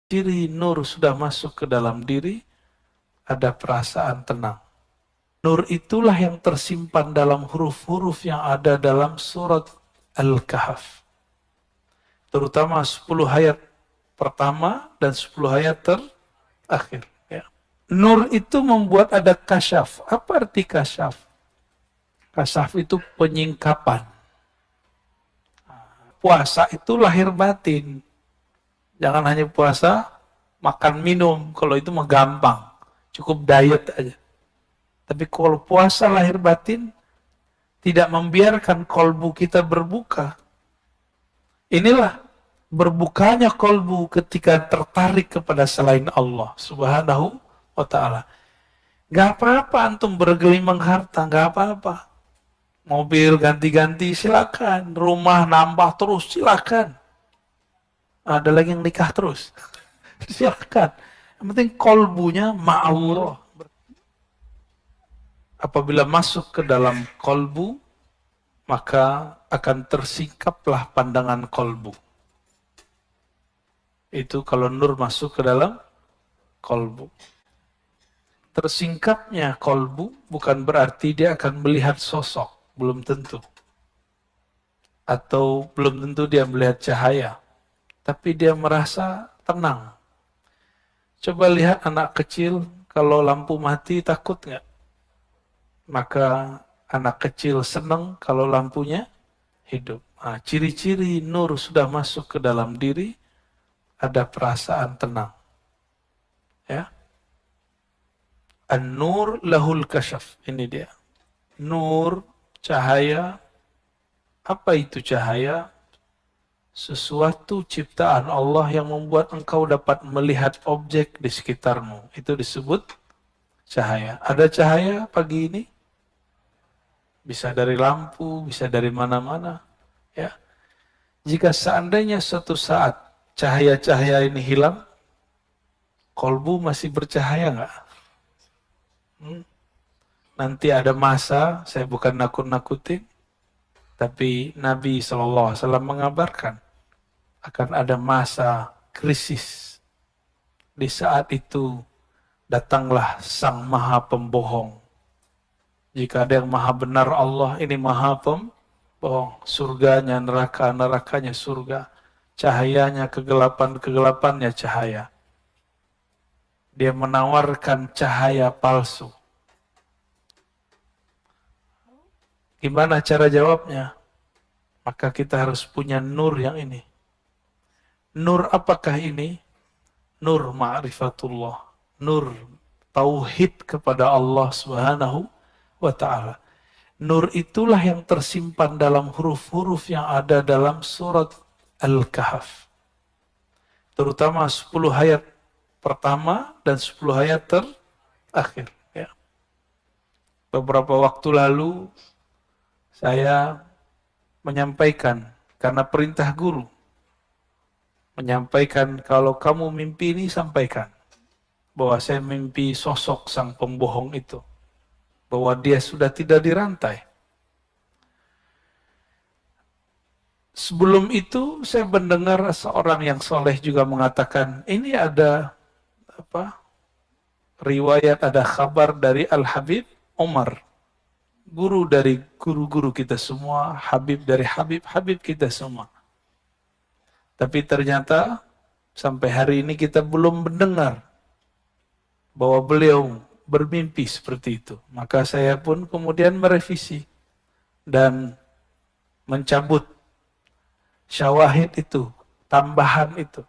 Ciri nur sudah masuk ke dalam diri, ada perasaan tenang. Nur itulah yang tersimpan dalam huruf-huruf yang ada dalam surat Al-Kahf. Terutama 10 ayat pertama dan 10 ayat terakhir. Ya. Nur itu membuat ada kasyaf. Apa arti kasyaf? Kasyaf itu penyingkapan. Puasa itu lahir batin. Jangan hanya puasa, makan minum. Kalau itu mah gampang. Cukup diet aja. Tapi kalau puasa lahir batin, tidak membiarkan kolbu kita berbuka. Inilah berbukanya kolbu ketika tertarik kepada selain Allah Subhanahu wa ta'ala. Gak apa-apa antum bergelimang harta, gak apa-apa. Mobil ganti-ganti silakan, rumah nambah terus silakan. Ada lagi yang nikah terus. Silakan. Yang penting kolbunya ma'allah. Apabila masuk ke dalam kolbu, maka akan tersingkaplah pandangan kolbu. Itu kalau nur masuk ke dalam kolbu. Tersingkapnya kolbu bukan berarti dia akan melihat sosok. Belum tentu. Atau belum tentu dia melihat cahaya. Tapi dia merasa tenang. Coba lihat anak kecil, kalau lampu mati takut nggak? Maka anak kecil senang kalau lampunya hidup. Nah, ciri-ciri nur sudah masuk ke dalam diri, ada perasaan tenang. Ya. An-nur lahul kasyaf. Ini dia. Nur, cahaya. Apa itu cahaya? Sesuatu ciptaan Allah yang membuat engkau dapat melihat objek di sekitarmu. Itu disebut cahaya. Ada cahaya pagi ini? Bisa dari lampu, bisa dari mana-mana. Ya. Jika seandainya suatu saat cahaya-cahaya ini hilang, kolbu masih bercahaya nggak? Nanti ada masa, saya bukan nakut-nakutin, tapi Nabi SAW mengabarkan akan ada masa krisis. Di saat itu datanglah Sang Maha Pembohong. Jika ada yang maha benar Allah, ini maha pembohong. Surganya neraka, nerakanya surga. Cahayanya kegelapan, kegelapannya cahaya. Dia menawarkan cahaya palsu. Gimana cara jawabnya? Maka kita harus punya nur yang ini. Nur apakah ini? Nur ma'rifatullah. Nur tauhid kepada Allah Subhanahu wa ta'ala. Nur itulah yang tersimpan dalam huruf-huruf yang ada dalam surat Al-Kahf. Terutama 10 ayat pertama dan 10 ayat terakhir. Ya. Beberapa waktu lalu saya menyampaikan, karena perintah guru, menyampaikan kalau kamu mimpi ini sampaikan. Bahwa saya mimpi sosok sang pembohong itu. Bahwa dia sudah tidak dirantai. Sebelum itu saya mendengar seorang yang soleh juga mengatakan, ini ada riwayat, ada kabar dari Al-Habib Umar. Guru dari guru-guru kita semua, Habib dari Habib kita semua. Tapi ternyata sampai hari ini kita belum mendengar bahwa beliau bermimpi seperti itu. Maka saya pun kemudian merevisi dan mencabut syawahid itu, tambahan itu.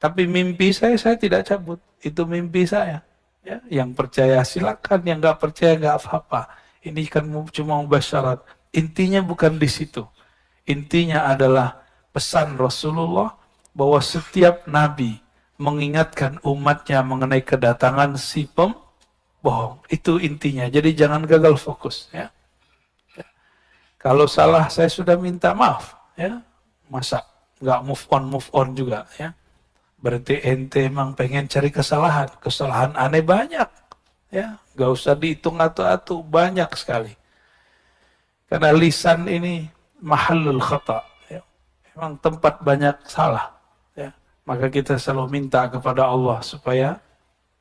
Tapi mimpi saya tidak cabut. Itu mimpi saya. Ya, yang percaya silakan, yang nggak percaya nggak apa-apa. Ini kan cuma mubasyarat. Intinya bukan di situ. Intinya adalah pesan Rasulullah bahwa setiap nabi mengingatkan umatnya mengenai kedatangan si pembohong. Itu intinya. Jadi jangan gagal fokus. Ya. Kalau salah saya sudah minta maaf. Ya. Masa nggak move on juga. Ya. Berarti ente emang pengen cari kesalahan. Kesalahan aneh banyak. Ya, nggak usah dihitung atu-atu, banyak sekali. Karena lisan ini mahallul khata, ya. Memang tempat banyak salah. Ya. Maka kita selalu minta kepada Allah supaya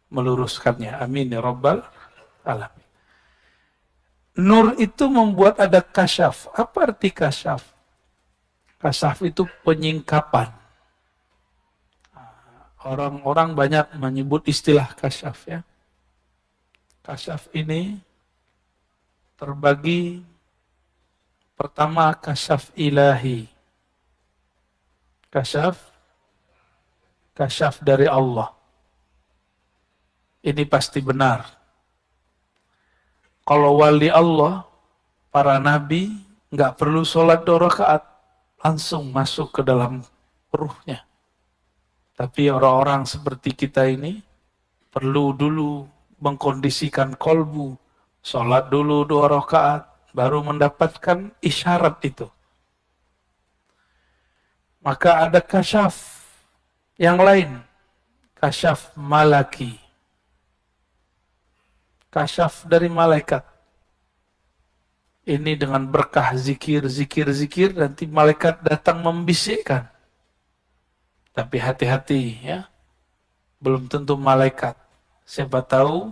meluruskannya. Amin ya Rabbal Alamin. Nur itu membuat ada kasyaf. Apa arti kasyaf? Kasyaf itu penyingkapan. Orang-orang banyak menyebut istilah kasyaf ya. Kasyaf ini terbagi pertama kasyaf ilahi. Kasyaf dari Allah. Ini pasti benar. Kalau wali Allah, para nabi, nggak perlu sholat 2 rakaat, langsung masuk ke dalam ruhnya. Tapi orang-orang seperti kita ini, perlu dulu mengkondisikan kolbu, sholat dulu 2 rakaat, baru mendapatkan isyarat itu. Maka ada kasyaf yang lain, kasyaf malaki. Kasyaf dari malaikat. Ini dengan berkah zikir, nanti malaikat datang membisikkan. Tapi hati-hati ya, belum tentu malaikat. Siapa tahu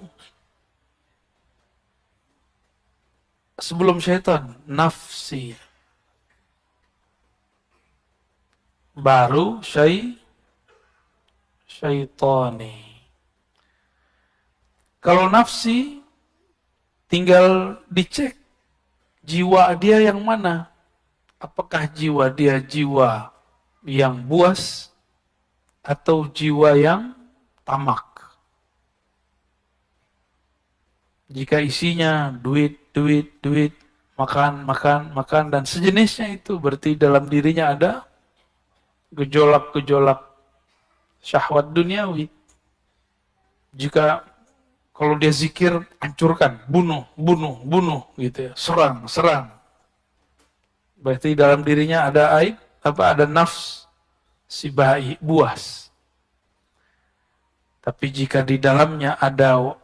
sebelum syaitan, nafsi. Baru syaitani. Kalau nafsi, tinggal dicek jiwa dia yang mana. Apakah jiwa dia jiwa yang buas atau jiwa yang tamak. Jika isinya duit, makan, dan sejenisnya itu, berarti dalam dirinya ada gejolak-gejolak syahwat duniawi. Jika kalau dia zikir, hancurkan, bunuh, gitu ya, serang. Berarti dalam dirinya ada aib, ada nafs, si bayi, buas. Tapi jika di dalamnya ada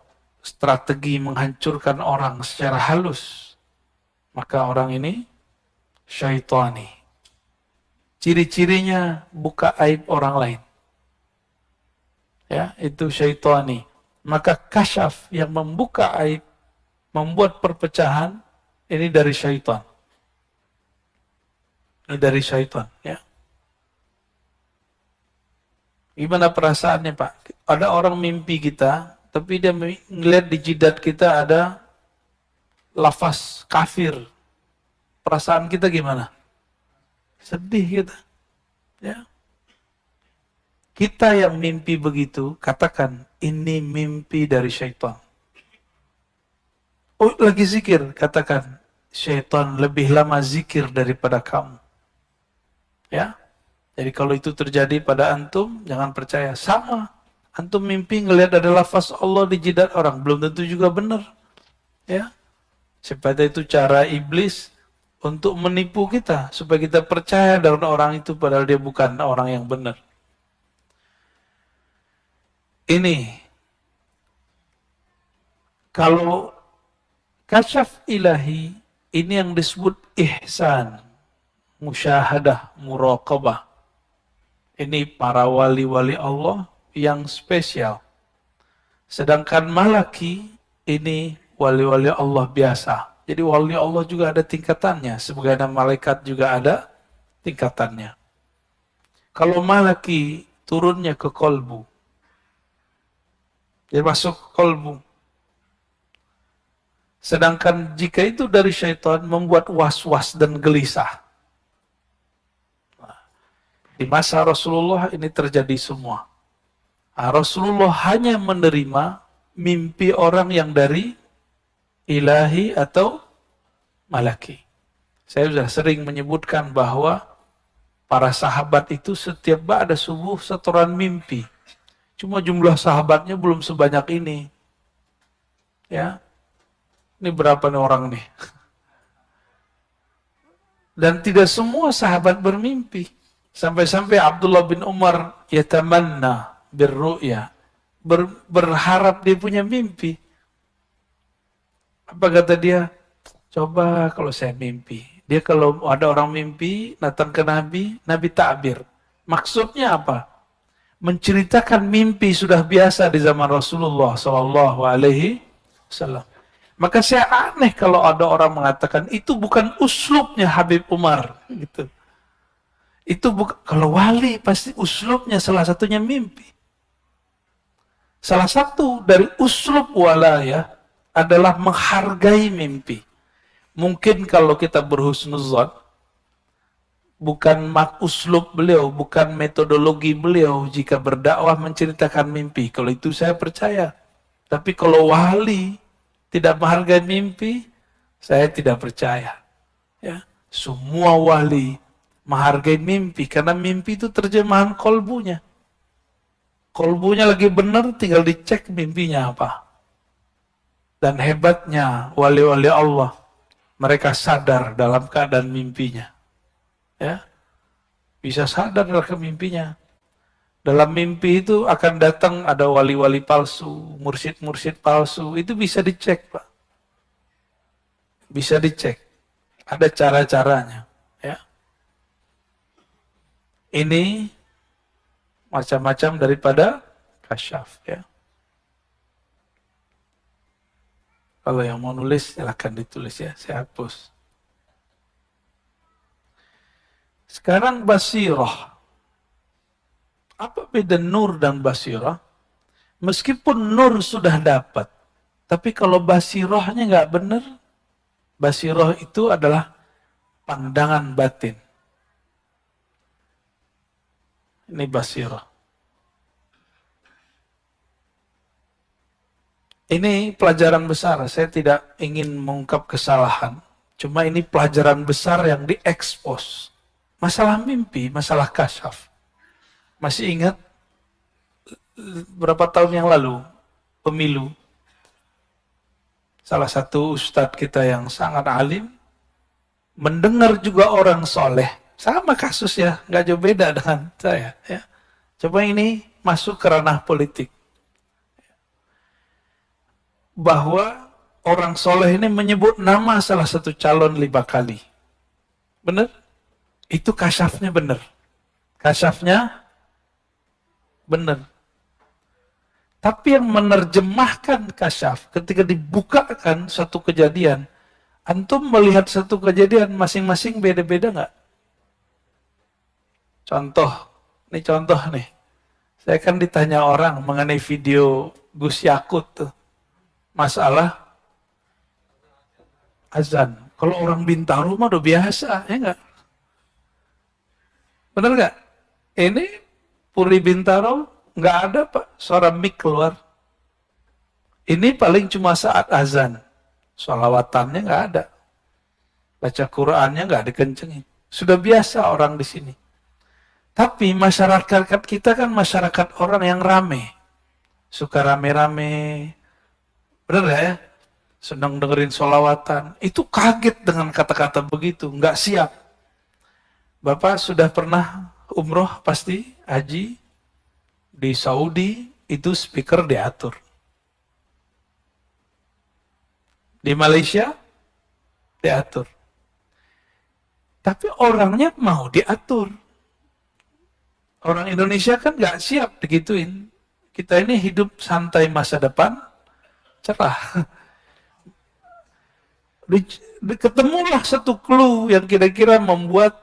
strategi menghancurkan orang secara halus, maka orang ini syaitani. Ciri-cirinya buka aib orang lain. Ya, itu syaitani. Maka kasyaf yang membuka aib, membuat perpecahan, ini dari syaitan. Ini dari syaitan, ya. Gimana perasaannya, Pak? Ada orang mimpi kita, tapi dia melihat di jidat kita ada lafaz kafir. Perasaan kita gimana? Sedih kita. Ya. Kita yang mimpi begitu, katakan, ini mimpi dari syaitan. Oh, lagi zikir, katakan, syaitan lebih lama zikir daripada kamu. Ya, jadi kalau itu terjadi pada antum, jangan percaya. Sama, antum mimpi ngelihat ada lafaz Allah di jidat orang, belum tentu juga benar. Ya, supaya itu cara iblis untuk menipu kita, supaya kita percaya dengan orang itu, padahal dia bukan orang yang benar. Ini, kalau kasyaf ilahi, ini yang disebut ihsan, musyahadah, muraqabah. Ini para wali-wali Allah yang spesial. Sedangkan malaki, ini wali-wali Allah biasa. Jadi wali Allah juga ada tingkatannya, sebagaimana malaikat juga ada tingkatannya. Kalau malaki, turunnya ke kolbu. Dia masuk kolbu. Sedangkan jika itu dari syaitan, membuat was-was dan gelisah. Di masa Rasulullah ini terjadi semua. Rasulullah hanya menerima mimpi orang yang dari ilahi atau malaki. Saya sudah sering menyebutkan bahwa para sahabat itu setiap ba'da subuh setoran mimpi. Cuma jumlah sahabatnya belum sebanyak ini. Ya. Ini berapa nih orang nih? Dan tidak semua sahabat bermimpi. Sampai-sampai Abdullah bin Umar yatamanna birru'ya. Berharap dia punya mimpi. Apa kata dia? Coba kalau saya mimpi. Dia kalau ada orang mimpi, datang ke Nabi, Nabi takbir. Maksudnya apa? Menceritakan mimpi sudah biasa di zaman Rasulullah Sallallahu Alaihi Wasallam. Maka saya aneh kalau ada orang mengatakan itu bukan uslubnya Habib Umar, gitu. Itu bukan, kalau wali pasti uslubnya salah satunya mimpi. Salah satu dari uslub walaya adalah menghargai mimpi. Mungkin kalau kita berhusnuzon, bukan uslub beliau, bukan metodologi beliau jika berdakwah menceritakan mimpi. Kalau itu saya percaya. Tapi kalau wali tidak menghargai mimpi, saya tidak percaya. Ya, semua wali menghargai mimpi karena mimpi itu terjemahan kolbunya. Kolbunya lagi benar, tinggal dicek mimpinya apa. Dan hebatnya wali-wali Allah, mereka sadar dalam keadaan mimpinya. Ya, bisa sadar dalam mimpinya. Dalam mimpi itu akan datang ada wali-wali palsu, mursyid-mursyid palsu, itu bisa dicek, Pak. Bisa dicek. Ada cara-caranya, ya. Ini macam-macam daripada kasyaf, ya. Kalau yang mau nulis silahkan ditulis ya, saya hapus. Sekarang basirah. Apa beda nur dan basirah? Meskipun nur sudah dapat, tapi kalau basirahnya nggak benar, basirah itu adalah pandangan batin. Ini basirah. Ini pelajaran besar, saya tidak ingin mengungkap kesalahan. Cuma ini pelajaran besar yang diekspos. Masalah mimpi, masalah kasyaf. Masih ingat berapa tahun yang lalu, pemilu. Salah satu ustadz kita yang sangat alim, mendengar juga orang soleh. Sama kasus ya, nggak jauh beda dengan saya. Ya. Coba ini masuk ke ranah politik. Bahwa orang soleh ini menyebut nama salah satu calon 5 kali. Benar? Itu kasyafnya benar. Kasyafnya benar. Tapi yang menerjemahkan kasyaf ketika dibukakan satu kejadian, antum melihat satu kejadian masing-masing beda-beda nggak? Contoh, ini contoh nih. Saya kan ditanya orang mengenai video Gus Yakut tuh. Masalah azan. Kalau orang Bintaro mah udah biasa, ya nggak? Benar nggak? Ini Puri Bintaro nggak ada Pak, suara mic keluar. Ini paling cuma saat azan. Sholawatannya nggak ada. Baca Qur'annya nggak dikencengin. Sudah biasa orang di sini. Tapi masyarakat kita kan masyarakat orang yang rame. Suka rame-rame. Benar ya? Senang dengerin sholawatan. Itu kaget dengan kata-kata begitu. Nggak siap. Bapak sudah pernah umroh pasti, haji. Di Saudi, itu speaker diatur. Di Malaysia, diatur. Tapi orangnya mau diatur. Orang Indonesia kan nggak siap digituin. Kita ini hidup santai masa depan, cerah. Ketemulah satu clue yang kira-kira membuat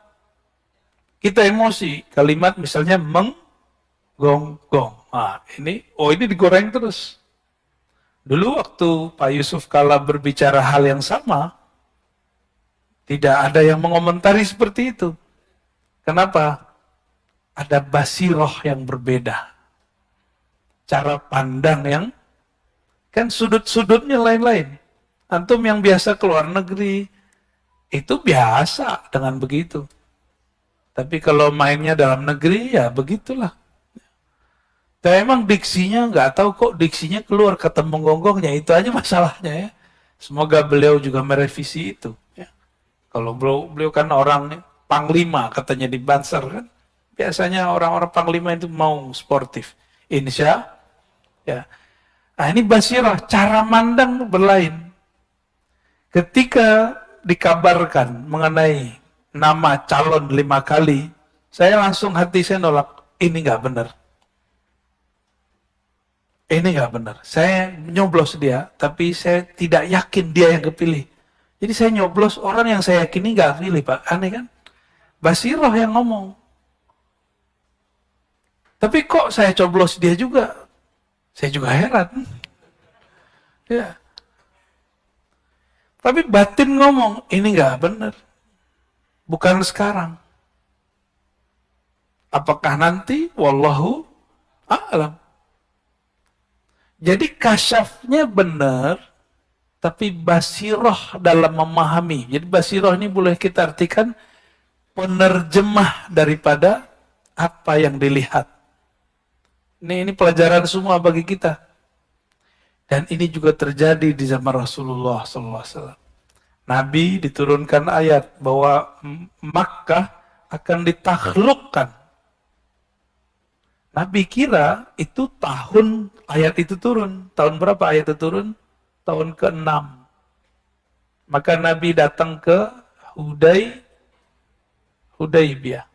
kita emosi. Kalimat misalnya menggonggong. Nah, ini digoreng terus. Dulu waktu Pak Yusuf Kala berbicara hal yang sama, tidak ada yang mengomentari seperti itu. Kenapa? Ada basiroh yang berbeda. Cara pandang yang, kan sudut-sudutnya lain-lain. Antum yang biasa keluar negeri, itu biasa dengan begitu. Tapi kalau mainnya dalam negeri, ya begitulah. Dan emang diksinya, nggak tahu kok diksinya keluar kata menggonggongnya, itu aja masalahnya ya. Semoga beliau juga merevisi itu. Ya. Kalau beliau kan orang panglima katanya di Banser kan. Biasanya orang-orang panglima itu mau sportif. Insya ya. Nah ini basirah, cara mandang berlain. Ketika dikabarkan mengenai nama calon 5 kali, saya langsung hati saya nolak, ini nggak benar. ini nggak benar. Saya nyoblos dia, tapi saya tidak yakin dia yang kepilih. Jadi saya nyoblos orang yang saya yakini nggak pilih, Pak. Aneh kan? Basiroh yang ngomong. Tapi kok saya coblos dia juga? Saya juga heran. Ya. Tapi batin ngomong, ini nggak benar. Bukan sekarang. Apakah nanti? Wallahu a'lam. Jadi kasyafnya benar, tapi basiroh dalam memahami. Jadi basiroh ini boleh kita artikan penerjemah daripada apa yang dilihat. Ini pelajaran semua bagi kita. Dan ini juga terjadi di zaman Rasulullah SAW. Nabi diturunkan ayat bahwa Makkah akan ditaklukkan. Nabi kira itu tahun ayat itu turun. Tahun berapa ayat itu turun? Tahun ke-6. Maka Nabi datang ke Hudaybiyah.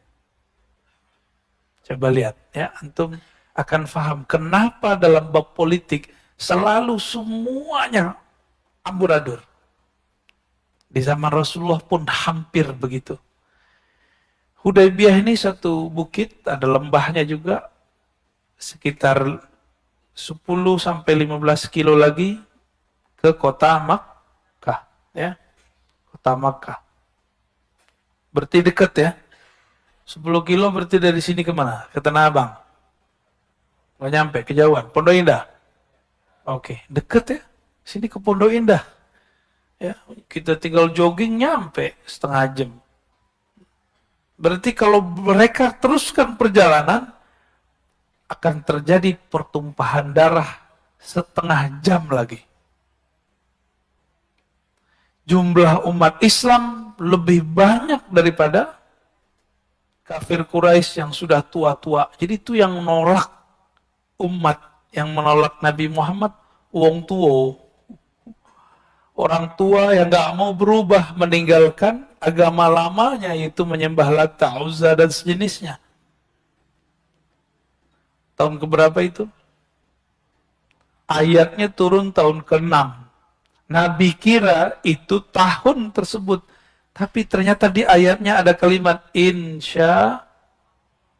Coba lihat ya, antum akan paham kenapa dalam bab politik selalu semuanya amburadul. Di zaman Rasulullah pun hampir begitu. Hudaybiyah ini satu bukit, ada lembahnya juga, sekitar 10 sampai 15 kilo lagi ke kota Makkah, ya. Kota Makkah. Berarti dekat ya. 10 kilo berarti dari sini kemana? Ke Tanah Abang. Nggak nyampe, kejauhan. Pondok Indah. Oke, deket ya. Sini ke Pondok Indah. Ya, kita tinggal jogging nyampe setengah jam. Berarti kalau mereka teruskan perjalanan, akan terjadi pertumpahan darah setengah jam lagi. Jumlah umat Islam lebih banyak daripada kafir Quraisy yang sudah tua-tua. Jadi itu yang nolak umat, yang menolak Nabi Muhammad, wong tua. Orang tua yang gak mau berubah, meninggalkan agama lamanya, yaitu menyembah Lata, Uzza, dan sejenisnya. Tahun keberapa itu? Ayatnya turun tahun ke-6. Nabi kira itu tahun tersebut. Tapi ternyata di ayatnya ada kalimat insya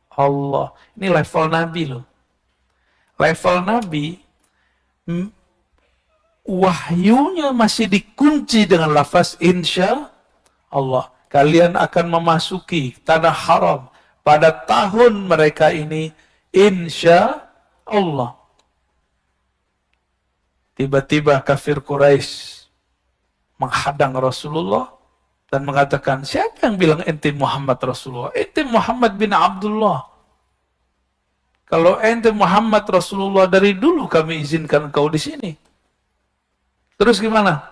Allah. Ini level Nabi loh. Level Nabi, wahyunya masih dikunci dengan lafaz insya Allah. Kalian akan memasuki tanah haram pada tahun mereka ini insya Allah. Tiba-tiba kafir Quraisy menghadang Rasulullah dan mengatakan, siapa yang bilang ente Muhammad Rasulullah? Ente Muhammad bin Abdullah. Kalau ente Muhammad Rasulullah, dari dulu kami izinkan engkau di sini. Terus gimana?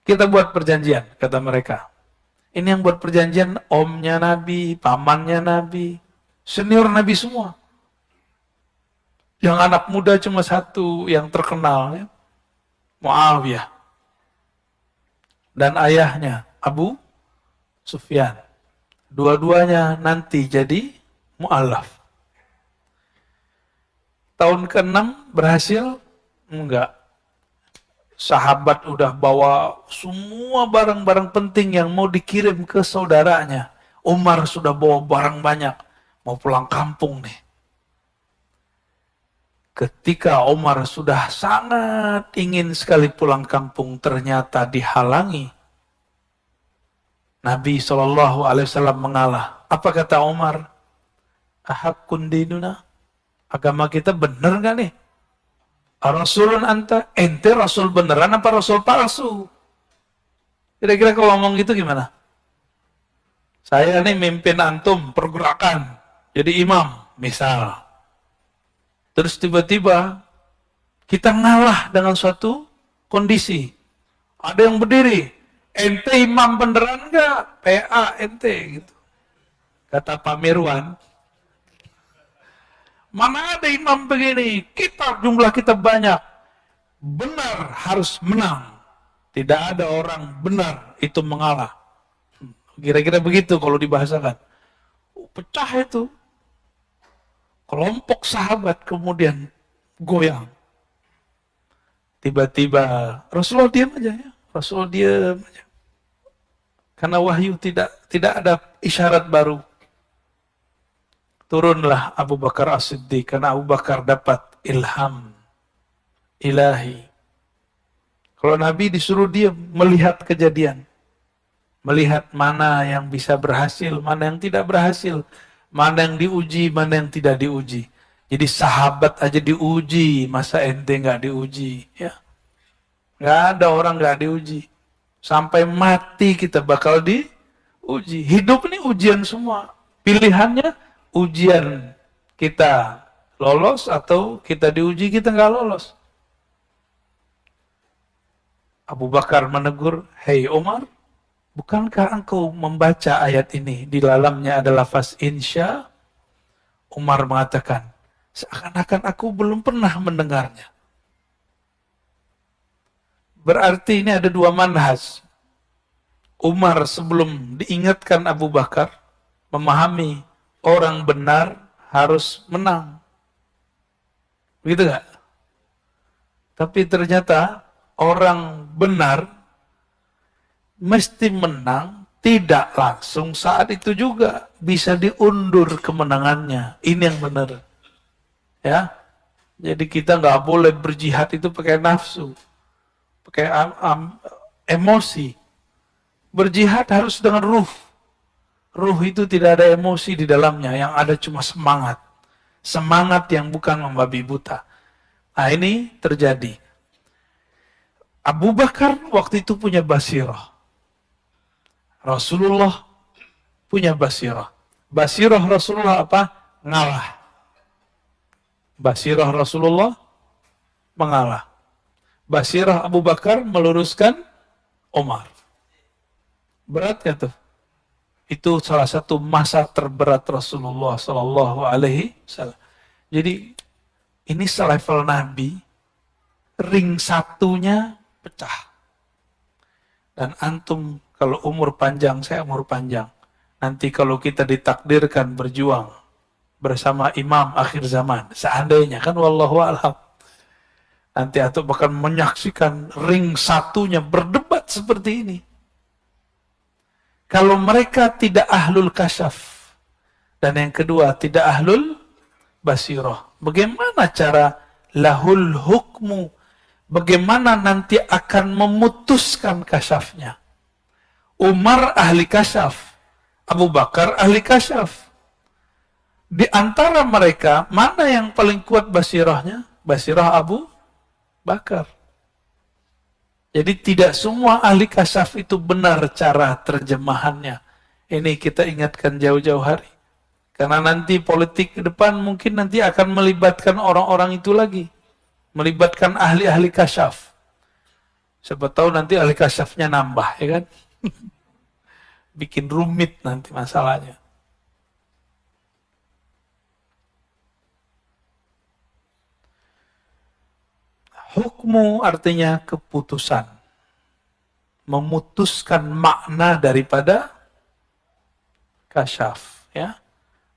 Kita buat perjanjian, kata mereka. Ini yang buat perjanjian omnya Nabi, pamannya Nabi, senior Nabi semua. Yang anak muda cuma satu yang terkenal, ya. Muawiyah. Dan ayahnya, Abu Sufyan. Dua-duanya nanti jadi mu'alaf. Tahun ke-6 berhasil? Enggak. Sahabat udah bawa semua barang-barang penting yang mau dikirim ke saudaranya. Umar sudah bawa barang banyak. Mau pulang kampung nih. Ketika Umar sudah sangat ingin sekali pulang kampung, ternyata dihalangi. Nabi SAW mengalah. Apa kata Umar? Ahakun dinuna? Agama kita benar gak nih? Rasulun anta? Ente Rasul beneran apa Rasul palsu? Kira-kira kalau ngomong gitu gimana? Saya nih mimpin antum pergerakan. Jadi imam, misal. Terus tiba-tiba kita ngalah dengan suatu kondisi. Ada yang berdiri, ente imam beneran enggak? PA ente gitu. Kata Pak Mirwan, mana ada imam begini? Jumlah kita banyak. Benar harus menang. Tidak ada orang benar itu mengalah. Kira-kira begitu kalau dibahasakan. Pecah itu. Kelompok sahabat kemudian goyang. Tiba-tiba Rasulullah diam aja ya. Rasulullah diam aja. Karena wahyu tidak ada isyarat baru. Turunlah Abu Bakar As-Siddiq karena Abu Bakar dapat ilham ilahi. Kalau Nabi disuruh diam melihat kejadian. Melihat mana yang bisa berhasil, mana yang tidak berhasil. Mana yang diuji, mana yang tidak diuji. Jadi sahabat aja diuji, masa ente nggak diuji, ya? Nggak ada orang nggak diuji. Sampai mati kita bakal diuji. Hidup ini ujian semua. Pilihannya ujian kita lolos atau kita diuji kita nggak lolos. Abu Bakar menegur, hei Umar, bukankah engkau membaca ayat ini? Di dalamnya ada lafaz insya. Umar mengatakan, seakan-akan aku belum pernah mendengarnya. Berarti ini ada dua manhaj. Umar sebelum diingatkan Abu Bakar, memahami orang benar harus menang. Begitu gak? Tapi ternyata orang benar mesti menang, tidak langsung saat itu juga. Bisa diundur kemenangannya. Ini yang benar. Ya, jadi kita nggak boleh berjihad itu pakai nafsu, pakai emosi. Berjihad harus dengan ruh. Ruh itu tidak ada emosi di dalamnya, yang ada cuma semangat. Semangat yang bukan membabi buta. Nah ini terjadi. Abu Bakar waktu itu punya basirah. Rasulullah punya basirah. Basirah Rasulullah apa? Ngalah. Basirah Rasulullah mengalah. Basirah Abu Bakar meluruskan Umar. Berat ya tuh? Itu salah satu masa terberat Rasulullah Sallallahu Alaihi Wasallam. Jadi ini selevel Nabi, ring satunya pecah. Dan antum kalau umur panjang, saya umur panjang. Nanti kalau kita ditakdirkan berjuang bersama imam akhir zaman, seandainya kan wallahu a'lam. Nanti antum bahkan menyaksikan ring satunya berdebat seperti ini. Kalau mereka tidak ahlul kasyaf, dan yang kedua tidak ahlul basirah, bagaimana cara lahul hukmu, bagaimana nanti akan memutuskan kasyafnya? Umar ahli kasyaf, Abu Bakar ahli kasyaf. Di antara mereka, mana yang paling kuat basirahnya? Basirah Abu Bakar. Jadi tidak semua ahli kasyaf itu benar cara terjemahannya. Ini kita ingatkan jauh-jauh hari. Karena nanti politik ke depan mungkin nanti akan melibatkan orang-orang itu lagi. Melibatkan ahli-ahli kasyaf. Siapa tahu nanti ahli kasyafnya nambah, ya kan? Bikin rumit nanti masalahnya. Hukmu artinya keputusan. Memutuskan makna daripada kasyaf. Ya.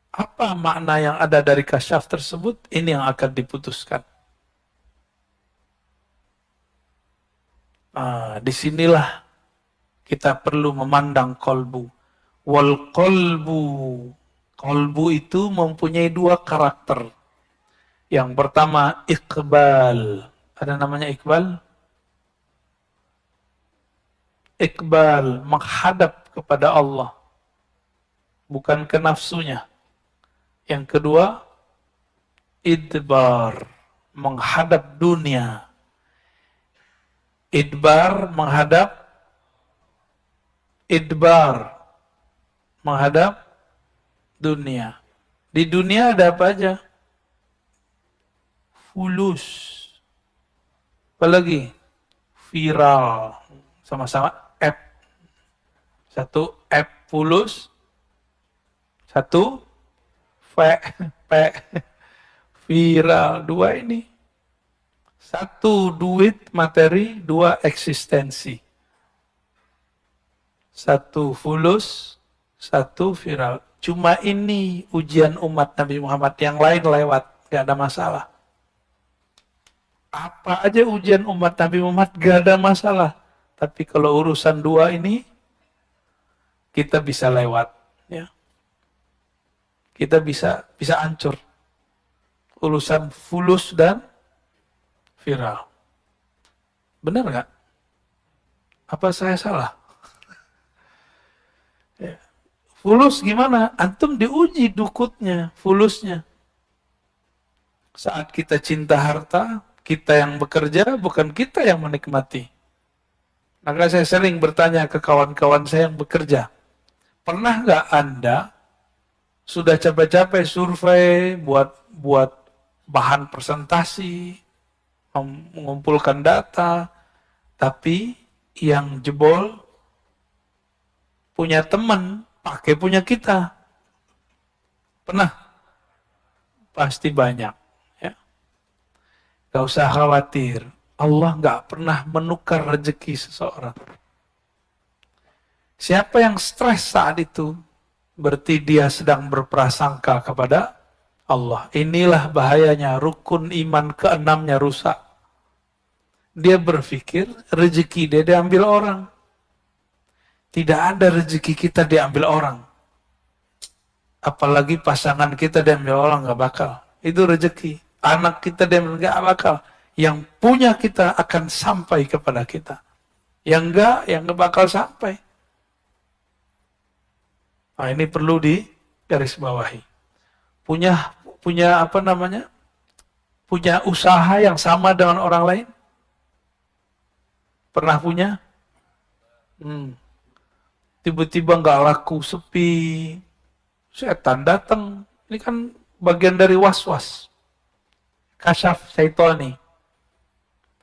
Apa makna yang ada dari kasyaf tersebut? Ini yang akan diputuskan. Disinilah kita perlu memandang kolbu. Wal kolbu. Kolbu itu mempunyai dua karakter. Yang pertama, iqbal. Ada namanya iqbal? Iqbal, menghadap kepada Allah. Bukan ke nafsunya. Yang kedua, idbar, menghadap dunia. Idbar, menghadap. Idbar, menghadap dunia. Di dunia ada apa aja? Fulus. Apalagi viral, sama-sama app. Satu app fulus, satu viral. Dua ini. Satu duit materi, dua eksistensi. Satu fulus, satu viral. Cuma ini ujian umat Nabi Muhammad, yang lain lewat, gak ada masalah. Apa aja ujian umat Nabi Muhammad gak ada masalah. Tapi kalau urusan dua ini kita bisa lewat, ya. Kita bisa hancur. Urusan fulus dan viral. Benar nggak? Apa saya salah? Ya. Fulus gimana? Antum diuji dukutnya, fulusnya. Saat kita cinta harta, kita yang bekerja, bukan kita yang menikmati. Maka saya sering bertanya ke kawan-kawan saya yang bekerja, pernah nggak Anda sudah capek-capek survei, buat bahan presentasi, mengumpulkan data, tapi yang jebol punya teman, pakai punya kita. Pernah? Pasti banyak. Ya. Gak usah khawatir. Allah gak pernah menukar rezeki seseorang. Siapa yang stres saat itu, berarti dia sedang berprasangka kepada Allah. Inilah bahayanya, rukun iman keenamnya rusak. Dia berpikir rezeki dia diambil orang. Tidak ada rezeki kita diambil orang. Apalagi pasangan kita diambil orang, gak bakal. Itu rezeki. Anak kita diambil, gak bakal. Yang punya kita akan sampai kepada kita. Yang gak bakal sampai. Nah, ini perlu digarisbawahi. Punya apa namanya? Punya usaha yang sama dengan orang lain? Pernah punya? Tiba-tiba nggak laku, sepi, setan datang. Ini kan bagian dari was-was. Kasyaf syaitani.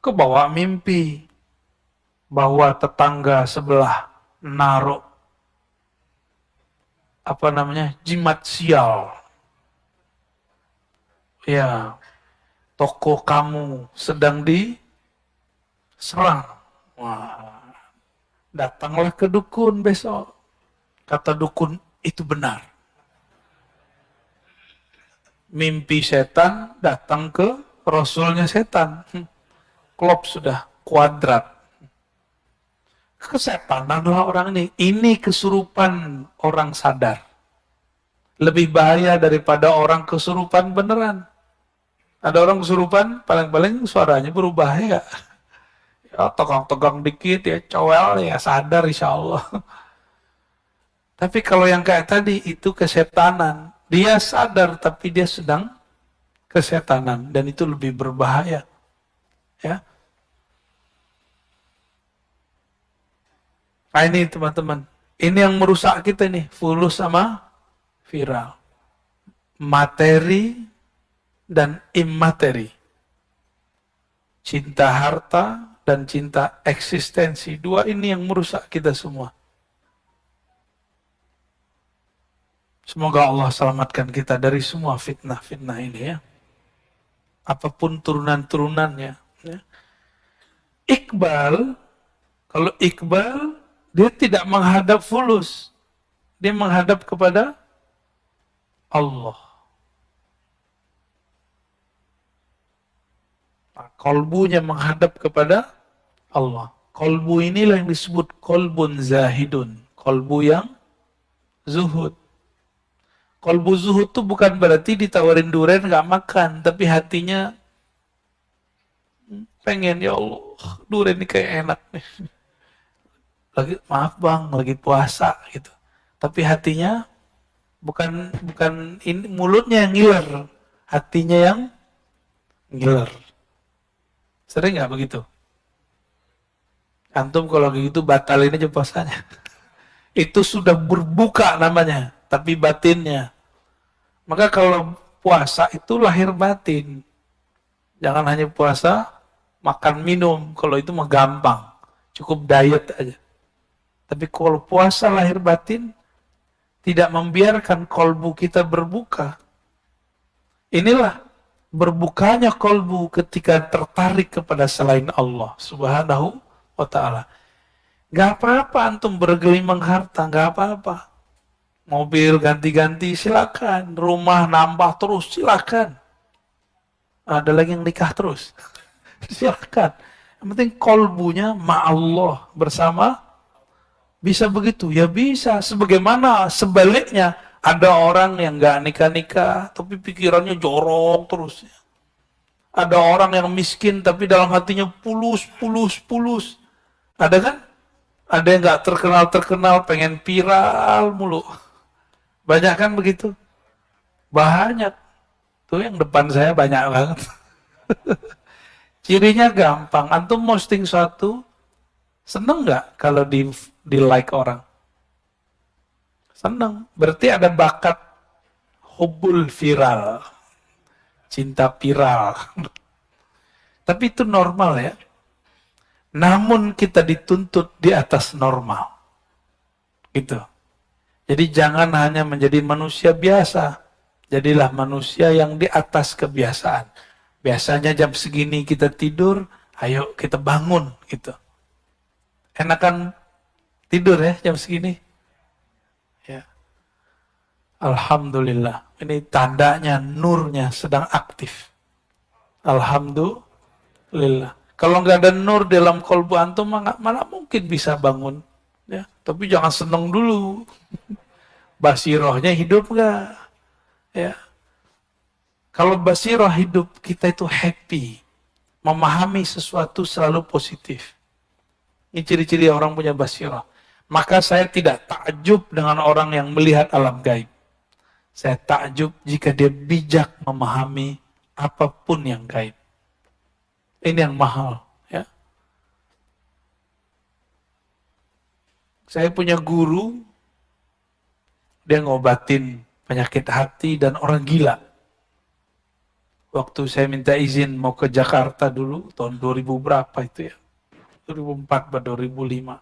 Kebawa mimpi bahwa tetangga sebelah naruh apa namanya, jimat sial. Ya, toko kamu sedang diserang. Wah, datanglah ke dukun besok. Kata dukun, itu benar. Mimpi setan datang ke rasulnya setan. Klop sudah, kuadrat. Kesetananlah orang ini. Ini kesurupan orang sadar. Lebih bahaya daripada orang kesurupan beneran. Ada orang kesurupan, paling-paling suaranya berubah ya. Ya, tegang-tegang dikit ya, cowel ya, sadar insya Allah. Tapi kalau yang kayak tadi, itu kesetanan. Dia sadar, tapi dia sedang kesetanan. Dan itu lebih berbahaya. Ya. Nah ini teman-teman. Ini yang merusak kita nih. Fulus sama viral. Materi dan imateri. Cinta harta dan cinta eksistensi. Dua ini yang merusak kita semua. Semoga Allah selamatkan kita dari semua fitnah-fitnah ini ya. Apapun turunan-turunannya. Ya. Iqbal, kalau Iqbal, dia tidak menghadap fulus. Dia menghadap kepada Allah. Nah, kolbunya menghadap kepada Allah. Kolbu inilah yang disebut kolbun zahidun. Kolbu yang zuhud. Kolbu zuhud itu bukan berarti ditawarin durian gak makan, tapi hatinya pengen, ya Allah, durian ini kayak enak nih. Lagi, maaf bang, lagi puasa gitu. Tapi hatinya bukan ini, mulutnya yang ngiler, hatinya yang ngiler. Sering nggak begitu? Antum kalau gitu batalin aja puasanya. Itu sudah berbuka namanya, tapi batinnya. Maka kalau puasa itu lahir batin. Jangan hanya puasa, makan minum. Kalau itu mah gampang. Cukup diet aja. Tapi kalau puasa lahir batin, tidak membiarkan kolbu kita berbuka. Inilah berbukanya kolbu ketika tertarik kepada selain Allah Subhanahu wa ta'ala. Gak apa-apa antum bergelimang harta, gak apa-apa. Mobil ganti-ganti silakan, rumah nambah terus silakan. Ada lagi yang nikah terus. Silahkan. Yang penting kolbunya ma'allah, bersama. Bisa begitu? Ya bisa. Sebagaimana sebaliknya, ada orang yang nggak nikah-nikah, tapi pikirannya jorok terus. Ada orang yang miskin, tapi dalam hatinya pulus, pulus, pulus. Ada kan? Ada yang nggak terkenal-terkenal, pengen viral mulu. Banyak kan begitu? Banyak. Tuh yang depan saya banyak banget. Cirinya gampang. Antum posting suatu, seneng nggak kalau di like orang? Seneng. Berarti ada bakat hubul viral. Cinta viral. Tapi itu normal ya. Namun kita dituntut di atas normal. Gitu. Jadi jangan hanya menjadi manusia biasa. Jadilah manusia yang di atas kebiasaan. Biasanya jam segini kita tidur, ayo kita bangun gitu. Enakan tidur ya jam segini. Ya. Alhamdulillah. Ini tandanya nurnya sedang aktif. Alhamdulillah. Kalau nggak ada nur dalam kolbu antum, malah mungkin bisa bangun. Ya. Tapi jangan seneng dulu. Basirohnya hidup nggak? Ya. Kalau basiroh hidup, kita itu happy. Memahami sesuatu selalu positif. Ini ciri-ciri orang punya basiroh. Maka saya tidak takjub dengan orang yang melihat alam gaib. Saya takjub jika dia bijak memahami apapun yang gaib. Ini yang mahal. Ya. Saya punya guru, dia ngobatin penyakit hati dan orang gila. Waktu saya minta izin mau ke Jakarta dulu, tahun 2000 berapa itu ya? 2004 atau 2005.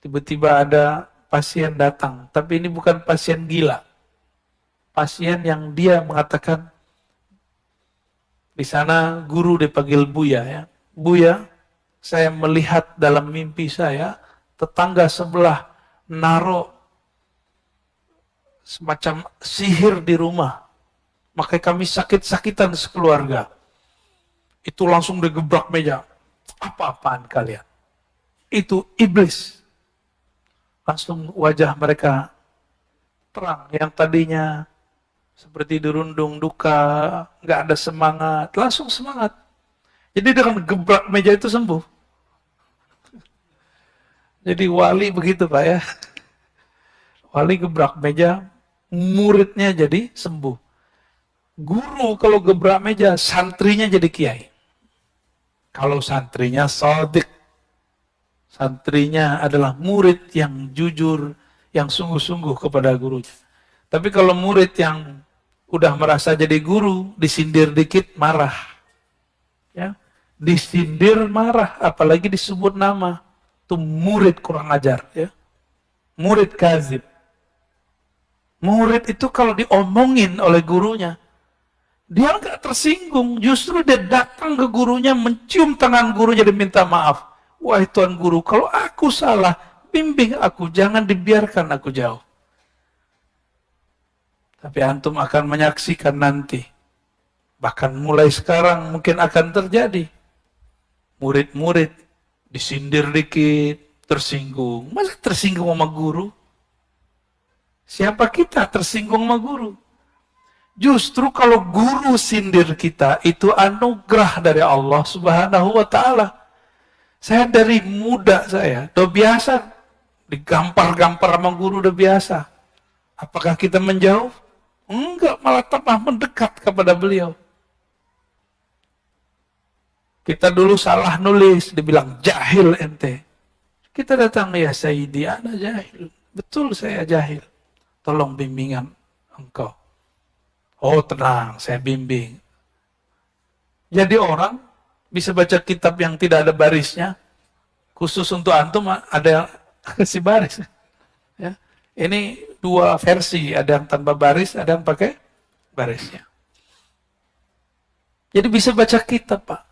Tiba-tiba ada pasien datang, tapi ini bukan pasien gila. Pasien yang dia mengatakan, di sana guru dipanggil Buya ya. Buya, saya melihat dalam mimpi saya, tetangga sebelah naruh semacam sihir di rumah. Maka kami sakit-sakitan sekeluarga. Itu langsung digebrak meja. Apa-apaan kalian? Itu iblis. Langsung wajah mereka terang. Yang tadinya seperti dirundung duka, nggak ada semangat. Langsung semangat. Jadi dengan gebrak meja itu sembuh. Jadi wali begitu Pak ya. Wali gebrak meja, muridnya jadi sembuh. Guru kalau gebrak meja, santrinya jadi kiai. Kalau santrinya shadiq, santrinya adalah murid yang jujur, yang sungguh-sungguh kepada gurunya. Tapi kalau murid yang udah merasa jadi guru, disindir dikit marah. Ya, disindir marah, apalagi disebut nama. Itu murid kurang ajar. Ya. Murid kazib. Murid itu kalau diomongin oleh gurunya, dia nggak tersinggung, justru dia datang ke gurunya, mencium tangan gurunya dan minta maaf. Wahai Tuan Guru, kalau aku salah, bimbing aku, jangan dibiarkan aku jauh. Tapi antum akan menyaksikan nanti, bahkan mulai sekarang mungkin akan terjadi. Murid-murid disindir dikit, tersinggung. Masa tersinggung sama guru? Siapa kita tersinggung sama guru? Justru kalau guru sindir kita, itu anugerah dari Allah Subhanahu wa ta'ala. Saya dari muda udah biasa digampar-gampar sama guru, udah biasa. Apakah kita menjauh? Enggak, malah tambah mendekat kepada beliau. Kita dulu salah nulis, dibilang jahil ente. Kita datang, ya Sayyidi, ana jahil. Betul saya jahil. Tolong bimbingan engkau. Oh tenang, saya bimbing. Jadi orang bisa baca kitab yang tidak ada barisnya, khusus untuk antum ada yang kasih baris. Ya. Ini dua versi, ada yang tanpa baris, ada yang pakai barisnya. Jadi bisa baca kitab Pak.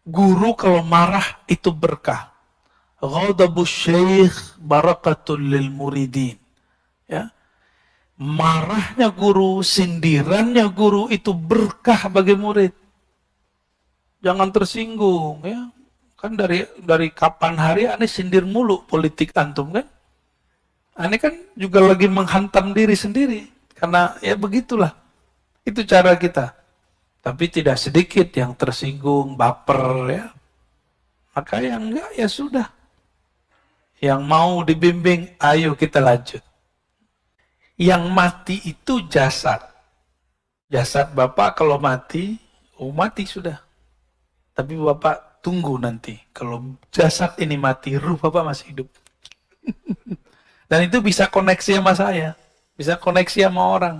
Guru kalau marah itu berkah. Ghadabus syekh barakatul lil muridin. Ya. Marahnya guru, sindirannya guru itu berkah bagi murid. Jangan tersinggung ya. Kan dari kapan hari aneh sindir mulu politik antum kan? Aneh kan juga lagi menghantam diri sendiri. Karena ya begitulah. Itu cara kita. Tapi tidak sedikit yang tersinggung, baper ya. Maka yang enggak ya sudah. Yang mau dibimbing, ayo kita lanjut. Yang mati itu jasad. Jasad Bapak kalau mati, mati sudah. Tapi Bapak tunggu nanti. Kalau jasad ini mati, ruh Bapak masih hidup. Dan itu bisa koneksi sama saya. Bisa koneksi sama orang.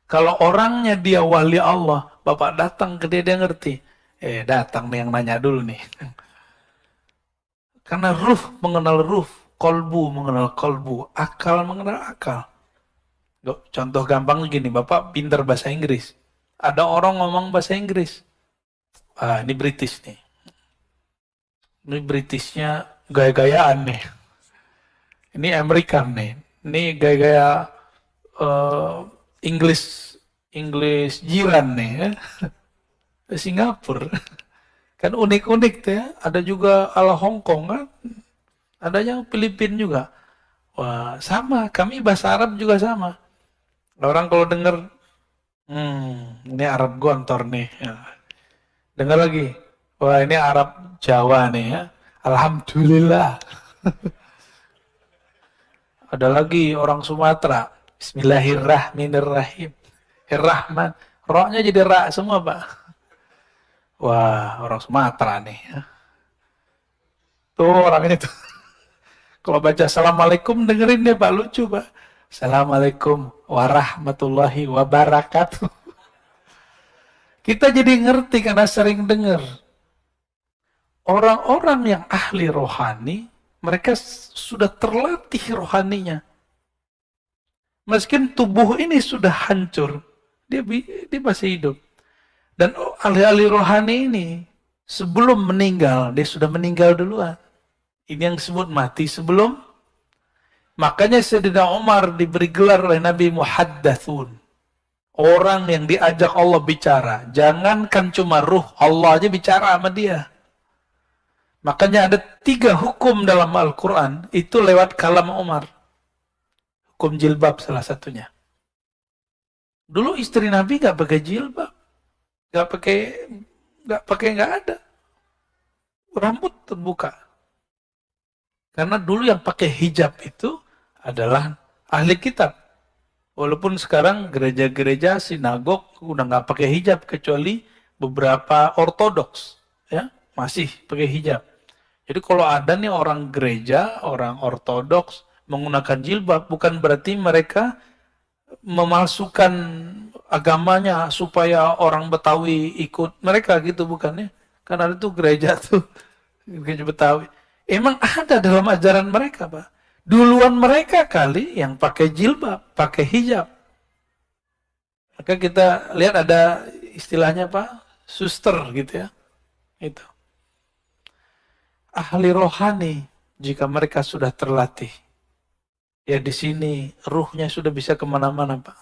Kalau orangnya dia wali Allah, Bapak datang ke dia ngerti. Datang nih yang nanya dulu nih. Karena ruh mengenal ruh, kolbu mengenal kolbu, akal mengenal akal. Contoh gampang gini, Bapak pintar bahasa Inggris. Ada orang ngomong bahasa Inggris. Ini British nih. Ini Britishnya gaya-gayaan nih. Ini American nih. Ini gaya-gaya English jiran nih ya. Singapura. Kan unik-unik tuh ya. Ada juga ala Hong Kong kan. Ada yang Filipina juga. Wah, sama. Kami bahasa Arab juga sama. Orang kalau dengar, ini Arab gontor nih. Ya. Dengar lagi. Wah, ini Arab Jawa nih ya. Alhamdulillah. Ada lagi orang Sumatera. Bismillahirrahmanirrahim. Rahman. Rohnya jadi ra semua, Pak. Wah, orang Sumatera nih ya. Tuh orangnya tuh. Kalau baca Assalamualaikum dengerin deh Pak, lucu Pak. Assalamualaikum warahmatullahi wabarakatuh. Kita jadi ngerti karena sering dengar. Orang-orang yang ahli rohani, mereka sudah terlatih rohaninya. Meskipun tubuh ini sudah hancur, dia masih hidup. Dan ahli-ahli rohani ini, sebelum meninggal, dia sudah meninggal duluan. Ini yang disebut mati sebelum. Makanya Sayyidina Umar diberi gelar oleh Nabi Muhaddatsun. Orang yang diajak Allah bicara. Jangankan cuma ruh, Allah aja bicara sama dia. Makanya ada 3 hukum dalam Al-Quran, itu lewat kalam Umar. Hukum jilbab salah satunya. Dulu istri Nabi gak pakai jilbab. Gak ada. Rambut terbuka. Karena dulu yang pakai hijab itu adalah ahli kitab. Walaupun sekarang gereja-gereja, sinagog udah nggak pakai hijab kecuali beberapa ortodoks, ya masih pakai hijab. Jadi kalau ada nih orang gereja, orang ortodoks menggunakan jilbab, bukan berarti mereka memalsukan agamanya supaya orang Betawi ikut mereka gitu, bukan ya? Karena ada tuh gereja tuh gereja Betawi. Emang ada dalam ajaran mereka, Pak. Duluan mereka kali yang pakai jilbab, pakai hijab. Maka kita lihat ada istilahnya, Pak, suster gitu ya. Itu. Ahli rohani, jika mereka sudah terlatih, ya di sini ruhnya sudah bisa kemana-mana, Pak.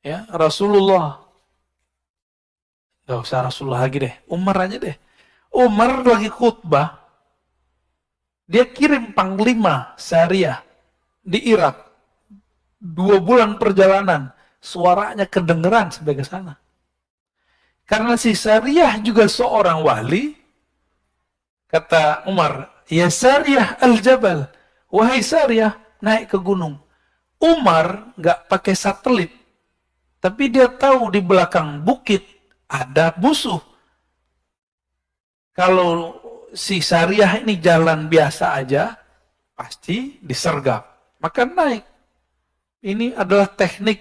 Ya, Rasulullah. Gak usah Rasulullah lagi deh, Umar aja deh. Umar lagi khutbah. Dia kirim panglima Syariah di Irak. 2 bulan perjalanan. Suaranya kedengeran sampai ke sana. Karena si Syariah juga seorang wali. Kata Umar, ya Syariah al-Jabal. Wahai Syariah, naik ke gunung. Umar gak pakai satelit. Tapi dia tahu di belakang bukit ada musuh. Kalau si Syariah ini jalan biasa aja, pasti disergap. Maka naik. Ini adalah teknik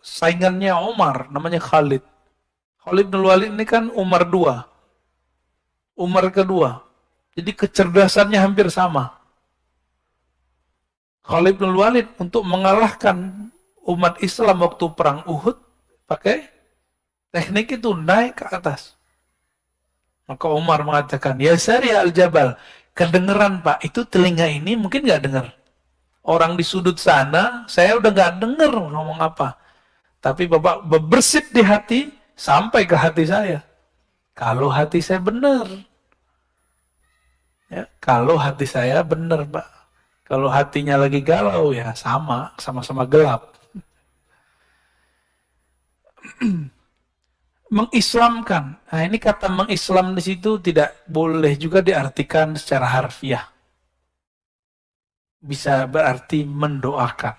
saingannya Umar, namanya Khalid. Khalid bin Walid ini kan Umar 2. Umar kedua. Jadi kecerdasannya hampir sama. Khalid bin Walid untuk mengalahkan umat Islam waktu perang Uhud, pakai teknik itu naik ke atas. Maka Umar mengatakan, ya Syariah al-Jabal, kedengeran Pak, itu telinga ini mungkin nggak dengar. Orang di sudut sana, saya udah nggak dengar ngomong apa. Tapi Bapak berbersih di hati, sampai ke hati saya. Kalau hati saya benar. Ya, kalau hati saya benar, Pak. Kalau hatinya lagi galau, ya sama-sama gelap. Mengislamkan. Nah, ini kata mengislam di situ tidak boleh juga diartikan secara harfiah. Bisa berarti mendoakan.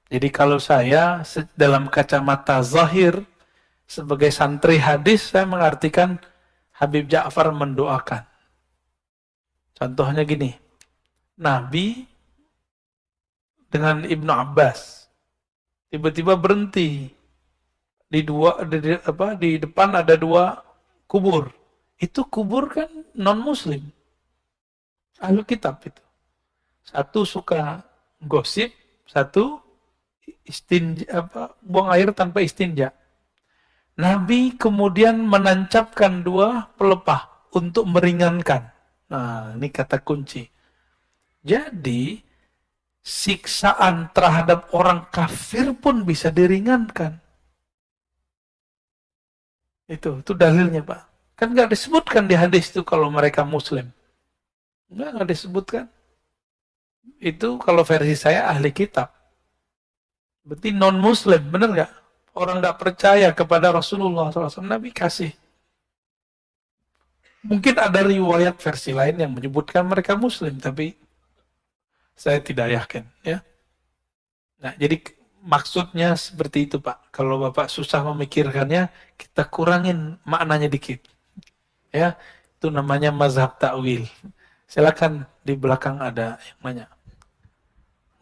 Jadi kalau saya dalam kacamata zahir sebagai santri hadis, saya mengartikan Habib Ja'far mendoakan. Contohnya gini, Nabi dengan Ibnu Abbas tiba-tiba berhenti di depan ada dua kubur. Itu kubur kan non muslim, ahlu kitab itu. Satu suka gosip, satu buang air tanpa istinja. Nabi kemudian menancapkan dua pelepah untuk meringankan. Nah, ini kata kunci. Jadi siksaan terhadap orang kafir pun bisa diringankan. Itu dalilnya, Pak. Kan nggak disebutkan di hadis itu kalau mereka muslim. Nggak disebutkan. Itu kalau versi saya ahli kitab. Berarti non-muslim, benar nggak? Orang nggak percaya kepada Rasulullah SAW, Nabi kasih. Mungkin ada riwayat versi lain yang menyebutkan mereka muslim, tapi saya tidak yakin. Ya. Nah, jadi maksudnya seperti itu, Pak. Kalau Bapak susah memikirkannya, kita kurangin maknanya dikit. Ya, itu namanya mazhab ta'wil. Silakan di belakang ada yang nanya.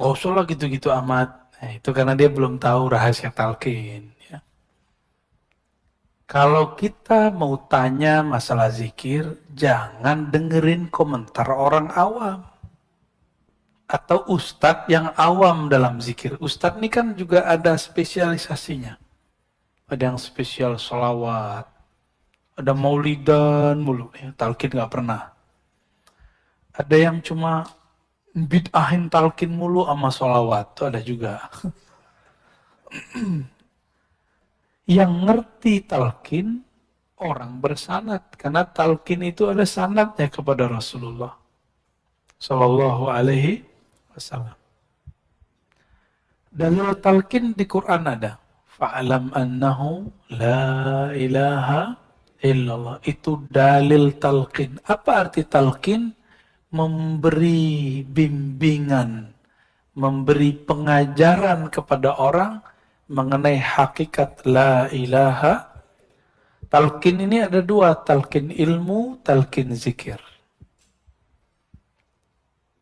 Nggak usah lah gitu-gitu amat. Nah, itu karena dia belum tahu rahasia talqin. Ya. Kalau kita mau tanya masalah zikir, jangan dengerin komentar orang awam. Atau ustadz yang awam dalam zikir. Ustadz ini kan juga ada spesialisasinya. Ada yang spesial sholawat. Ada maulidan mulu. Ya, talqin nggak pernah. Ada yang cuma bid'ahin talqin mulu sama sholawat. Itu ada juga. Yang ngerti talqin orang bersanad. Karena talqin itu ada sanadnya kepada Rasulullah Sallallahu Alaihi Wasallam. Dalil talqin di Quran ada. Fa'alam annahu la ilaha illallah. Itu dalil talqin. Apa arti talqin? Memberi bimbingan, memberi pengajaran kepada orang mengenai hakikat la ilaha. Talqin ini ada dua, talqin ilmu, talqin zikir.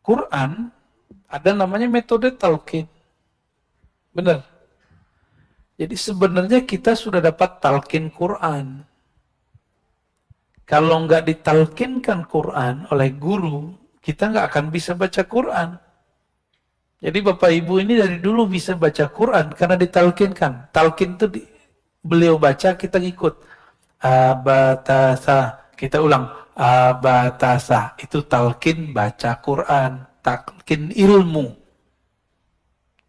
Quran ada namanya metode talqin. Benar. Jadi sebenarnya kita sudah dapat talqin Quran. Kalau nggak ditalkinkan Quran oleh guru, kita nggak akan bisa baca Quran. Jadi Bapak Ibu ini dari dulu bisa baca Quran karena ditalkinkan. Talkin itu beliau baca, kita ngikut. Abatasa, kita ulang. Abatasa, itu talkin baca Quran. Talkin ilmu.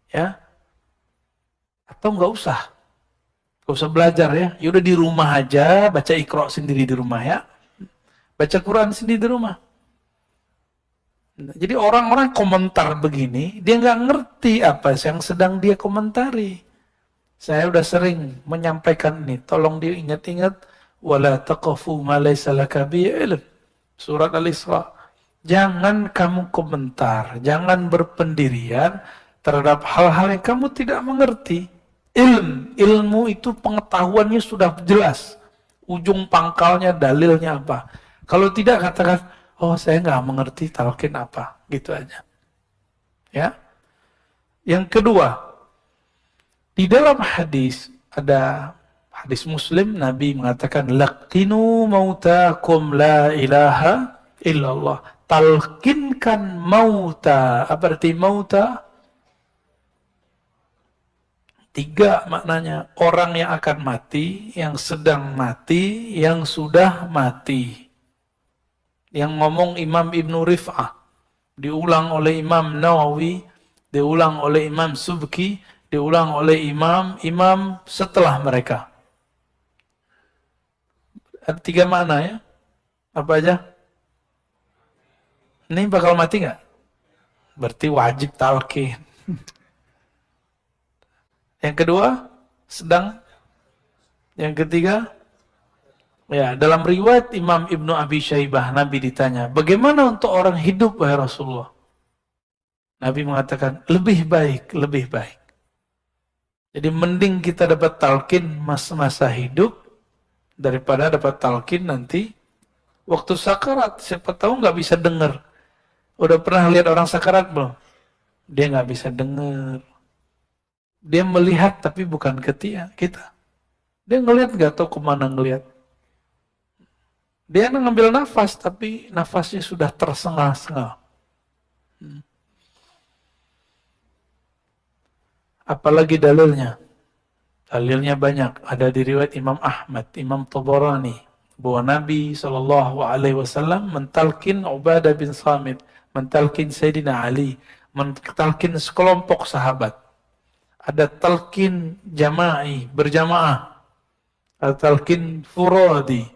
Ya. Atau nggak usah. Nggak usah belajar ya. Yaudah di rumah aja, baca Iqra sendiri di rumah ya. Baca Quran sendiri di rumah. Jadi orang-orang komentar begini, dia nggak ngerti apa yang sedang dia komentari. Saya udah sering menyampaikan ini, tolong diingat-ingat. Wala taqafu ma laysa laka bihi ilm. Surat Al-Isra. Jangan kamu komentar, jangan berpendirian terhadap hal-hal yang kamu tidak mengerti. Ilmu itu pengetahuannya sudah jelas. Ujung pangkalnya, dalilnya apa. Kalau tidak, katakan, oh saya nggak mengerti talqin apa. Gitu aja. Ya. Yang kedua, di dalam hadis, ada hadis Muslim, Nabi mengatakan, laqinu mautakum la ilaha illallah. Talqinkan mauta. Apa arti mauta? 3 maknanya. Orang yang akan mati, yang sedang mati, yang sudah mati. Yang ngomong Imam Ibn Rif'ah. Diulang oleh Imam Nawawi diulang oleh Imam Subki, diulang oleh imam-imam setelah mereka. Ada 3 makna ya. Apa aja? Ini bakal mati nggak? Berarti wajib talqin. Yang kedua, sedang. Yang ketiga, ya, dalam riwayat Imam Ibnu Abi Syaibah, Nabi ditanya, bagaimana untuk orang hidup, wahai Rasulullah? Nabi mengatakan, lebih baik, lebih baik. Jadi mending kita dapat talqin masa hidup, daripada dapat talqin nanti waktu sakarat. Siapa tahu nggak bisa dengar. Udah pernah lihat orang sakarat belum? Dia nggak bisa dengar. Dia melihat tapi bukan kita. Dia ngelihat nggak tahu kemana ngelihat. Dia ngambil nafas, tapi nafasnya sudah tersengal-sengal. Apalagi dalilnya? Dalilnya banyak. Ada di riwayat Imam Ahmad, Imam Tabarani, bahwa Nabi SAW mentalkin Ubadah bin Samit, mentalkin Sayyidina Ali, mentalkin sekelompok sahabat. Ada talqin jama'i, berjamaah. Ada talqin furoda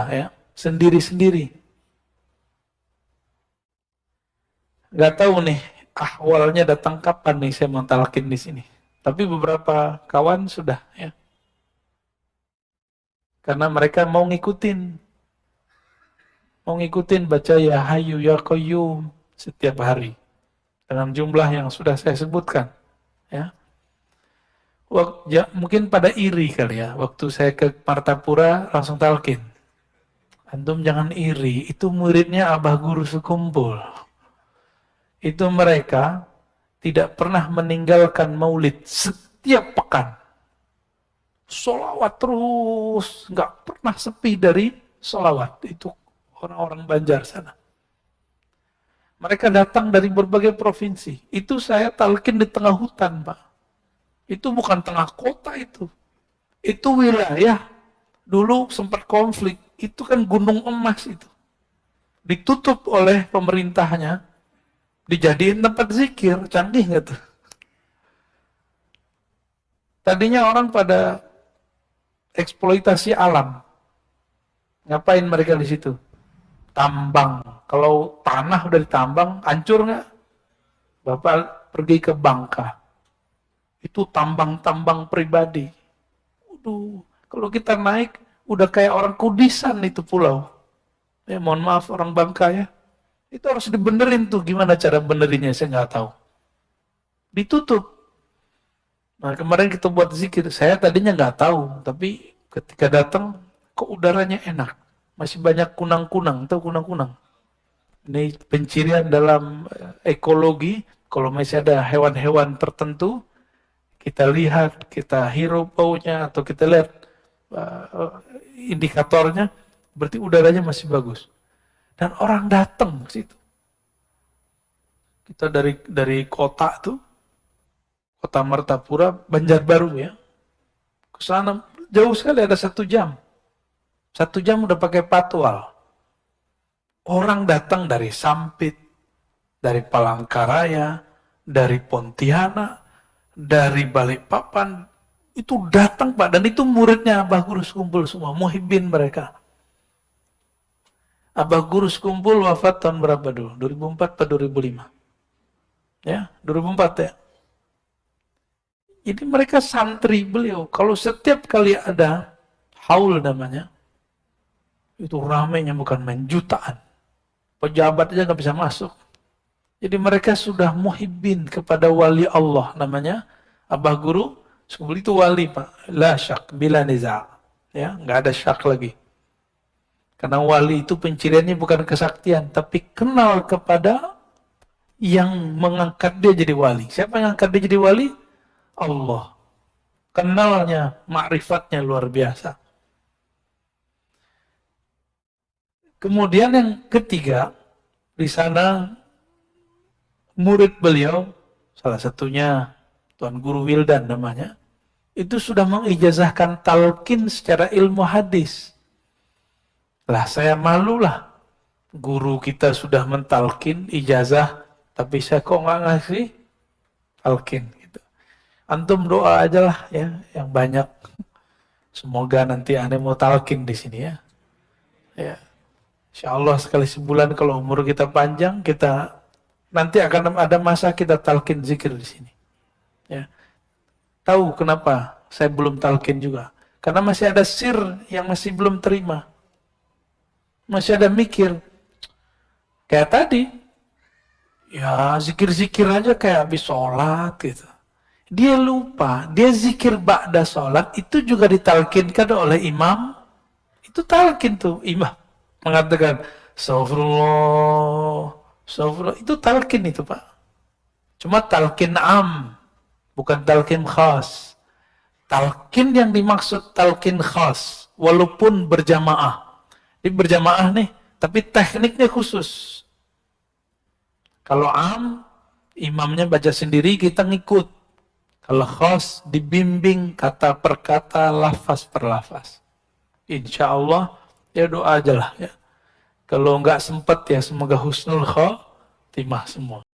ya, sendiri-sendiri. Gak tahu nih ahwalnya datang kapan nih saya mentalkin di sini. Tapi beberapa kawan sudah ya. Karena mereka mau ngikutin baca ya Hayyu ya Qayyum setiap hari dengan jumlah yang sudah saya sebutkan ya. Mungkin pada iri kali ya, waktu saya ke Martapura langsung talqin. Antum jangan iri, itu muridnya Abah Guru Sekumpul. Itu mereka tidak pernah meninggalkan maulid setiap pekan. Sholawat terus, nggak pernah sepi dari sholawat. Itu orang-orang Banjar sana. Mereka datang dari berbagai provinsi. Itu saya talqin di tengah hutan, Pak. Itu bukan tengah kota itu. Itu wilayah. Dulu sempat konflik. Itu kan gunung emas itu. Ditutup oleh pemerintahnya. Dijadiin tempat zikir. Canggih nggak tuh? Tadinya orang pada eksploitasi alam. Ngapain mereka di situ? Tambang. Kalau tanah udah ditambang, hancur nggak? Bapak pergi ke Bangka. Itu tambang-tambang pribadi. Waduh, kalau kita naik, udah kayak orang Kudisan itu pulau. Ya, mohon maaf orang Bangka ya. Itu harus dibenerin tuh, gimana cara benerinnya saya nggak tahu. Ditutup. Nah kemarin kita buat zikir, saya tadinya nggak tahu, tapi ketika datang, kok udaranya enak. Masih banyak kunang-kunang, tahu kunang-kunang? Ini pencirian dalam ekologi, kalau masih ada hewan-hewan tertentu, kita lihat, kita hirup baunya, atau kita lihat indikatornya, berarti udaranya masih bagus. Dan orang datang ke situ. Kita dari kota tuh, kota Martapura, Banjarbaru ya, ke sana jauh sekali, ada 1 jam. 1 jam udah pakai patwal. Orang datang dari Sampit, dari Palangkaraya, dari Pontianak, dari Balikpapan, itu datang Pak, dan itu muridnya Abah Guru Sekumpul semua, muhibbin mereka. Abah Guru Sekumpul wafat tahun berapa dulu? 2004 atau 2005? Ya, 2004 ya. Jadi mereka santri beliau. Kalau setiap kali ada haul namanya, itu ramainya bukan main, jutaan. Pejabat aja nggak bisa masuk. Jadi mereka sudah muhibbin kepada wali Allah namanya Abah Guru Sekumpul itu wali Pak. La syak bila niza. Ya, nggak ada syak lagi. Karena wali itu penciriannya bukan kesaktian, tapi kenal kepada yang mengangkat dia jadi wali. Siapa yang angkat dia jadi wali? Allah. Kenalnya, ma'rifatnya luar biasa. Kemudian yang ketiga, di sana murid beliau, salah satunya Tuan Guru Wildan namanya, itu sudah mengijazahkan talqin secara ilmu hadis. Lah saya malulah, guru kita sudah mentalkin ijazah Tapi saya kok nggak ngasih talqin gitu. Antum doa aja lah ya, yang banyak. Semoga nanti aneh mau talqin di sini ya. Ya, insya Allah sekali sebulan kalau umur kita panjang, kita nanti akan ada masa kita talqin zikir di sini. Ya, tahu kenapa saya belum talqin juga? Karena masih ada sir yang masih belum terima. Masih ada mikir. Kayak tadi, ya zikir-zikir aja kayak habis sholat gitu. Dia lupa, dia zikir ba'da sholat itu juga ditalkinkan oleh imam. Itu talkin tuh, imam mengatakan astagfirullah, astagfirullah. Itu talkin itu Pak. Cuma talkin am, bukan talkin khas. Talkin yang dimaksud talkin khas, walaupun berjamaah. Ini berjamaah nih, tapi tekniknya khusus. Kalau am, imamnya baca sendiri, kita ngikut. Kalau khas, dibimbing kata per kata, lafaz per lafaz. Insya Allah, ya doa aja lah ya. Kalau nggak sempat ya, semoga husnul khotimah semua.